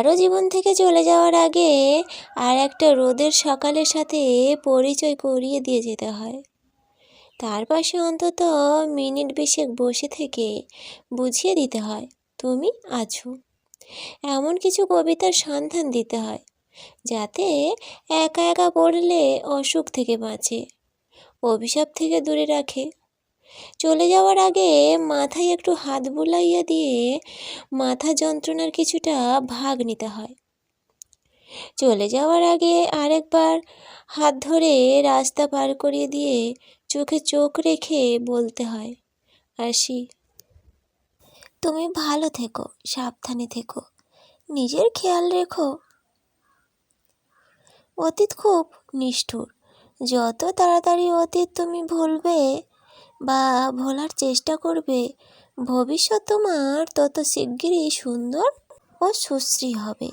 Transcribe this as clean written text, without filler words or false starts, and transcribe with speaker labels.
Speaker 1: কারো জীবন থেকে চলে যাওয়ার আগে আর একটা রোদের সকালের সাথে পরিচয় করিয়ে দিয়ে যেতে হয়। তার পাশে অন্তত মিনিট 20 বসে থেকে বুঝিয়ে দিতে হয় তুমি আছো। এমন কিছু কবিতার সন্ধান দিতে হয় যাতে একা একা পড়লে অসুখ থেকে বাঁচে, অভিশাপ থেকে দূরে রাখে। চলে যাওয়ার আগে মাথায় একটু হাত বুলাইয়া দিয়ে মাথা যন্ত্রণার কিছুটা ভাগ নিতে হয়। চলে যাওয়ার আগে আরেকবার হাত ধরে রাস্তা পার করিয়ে দিয়ে চোখে চোখ রেখে বলতে হয়, আসি। তুমি ভালো থেকো, সাবধানে থেকো, নিজের খেয়াল রেখো। অতীত খুব নিষ্ঠুর। যত তাড়াতাড়ি অতীত তুমি ভুলবে বা ভোলার চেষ্টা করবে, ভবিষ্যৎ তোমার তত শিগগিরই সুন্দর ও সুশ্রী হবে।